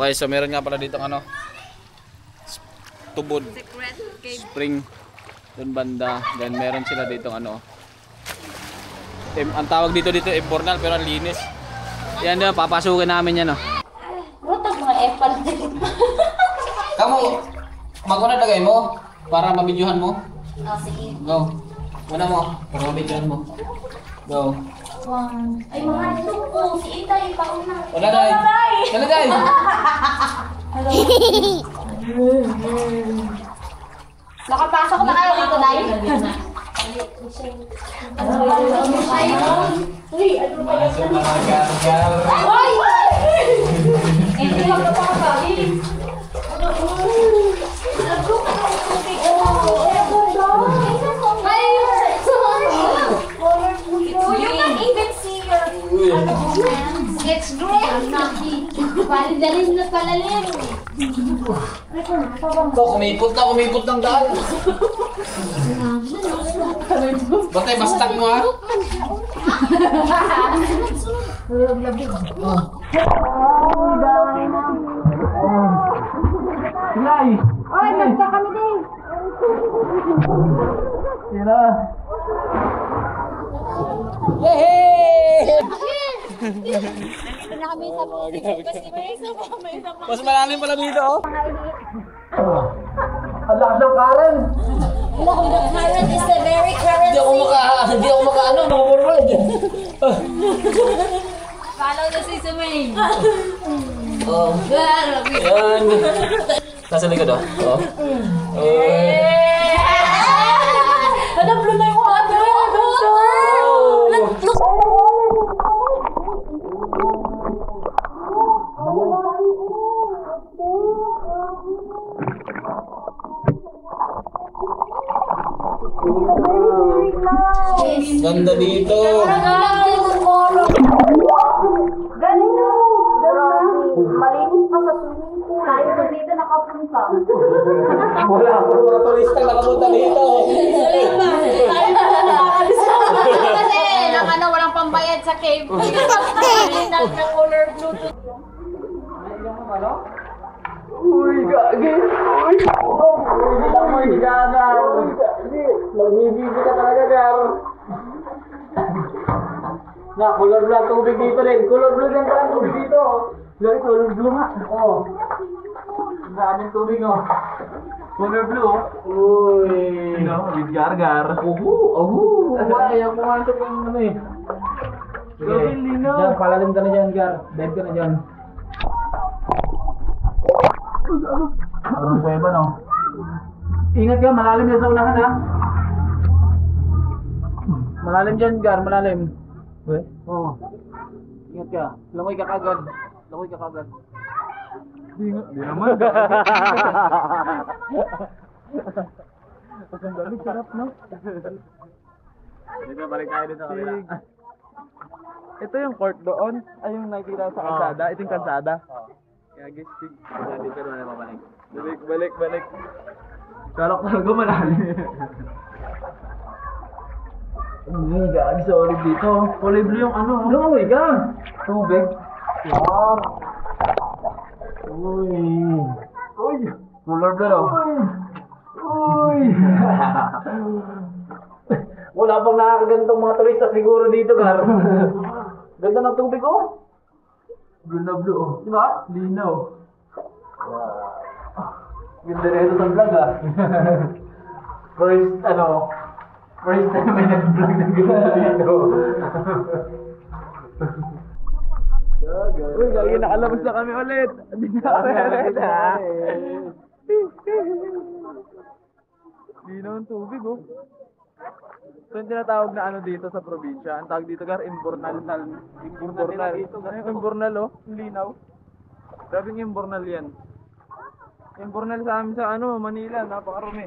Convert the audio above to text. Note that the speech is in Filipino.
Okay, so meron nga pala dito ano, tubod, spring, doon banda. Then meron sila dito ano, ang tawag dito Imbornal, pero ang linis. Yan doon, papasukin namin yan. Rotog mga epal din. Kamu, maguna lagay mo para mabidyohan mo. Oh, sige. Go. Muna mo, para mabidyohan mo. Go. Ay, mga ito po. Si Itay, pauna. Wala day. Wala day. Nakapasok na kayo dito, Day? Uy, ano ba yan? Ay! Hindi lang na pakakali. You can even see your hands. It's great. Palidalin na palalim. Ito, kumipot ng daan. Batay, bastag mo ha. Silay! Oy, nagta kami din. Sila! Yehey! Nandito na kami sa Mas malalim pala dito, oh. Ang lakas ng current. The current is a very current. Hindi ako makaano, override. Follow the sesame. Oh. Yan. Nasa likod, oh. Oh. Ano, blue na yung water? Ganda dito. Malinis pa sa swimming pool. Tayo na dito nakapunta. Wala akong mga turista nakapunta dito. Tayo na nakakalis. Kasi nang ano, walang pambayad sa cave. Nagka-color Bluetooth. Uy, gagi. Uy. Hindi lang mo higaga. Magbibigay ka talaga, Gar. Na, color blue ang tubig dito rin. Color blue din pala ang tubig dito. Gari, color blue nga. Oo. Ang daming tubig, oh. Color blue, oh. Uy. With Gar-Gar. Ayaw ko nga ito kung ano eh. Sige. Diyan, palalim ka na dyan, Gar. Dive ka na dyan. Parang kuweba, no? Ingat ka, malalim yan sa unahan, ha? Malalim dyan, Gar, malalim. Oo. Ingat ka. Langoy ka kagad. Di naman. Ang sarap, no? Dito, balik tayo dito kanila. Ito yung court doon, ay yung nakikita sa kalsada, ito yung kalsada. Kaya guys, Dito naman na mabalik. balik. Kalok talaga malalim. Hindi, gagi sa olive dito. Olive blue yung ano. Lumamoy ka! Tubig. Wow. Uy! Color blue, no? Uy! Wala pang nakakagantong mga turista siguro dito, Gar. Ganda ng tubig, oh. Blue na blue, oh. Diba? Linaw. Ganda rin ito sa vlog, ah. First time may nag-vlog ng ganda dito. Uy, gagi, nakalabas na kami ulit. Hindi na kami ulit, ha? Linaw ang tubig, oh. So yung tinatawag na ano dito sa probinsya, ang tawag dito, Gar, Imbornal. Imbornal, oh, linaw. Sabi ng Imbornal yan. Imbornal sa amin sa ano, Manila, napakarumi.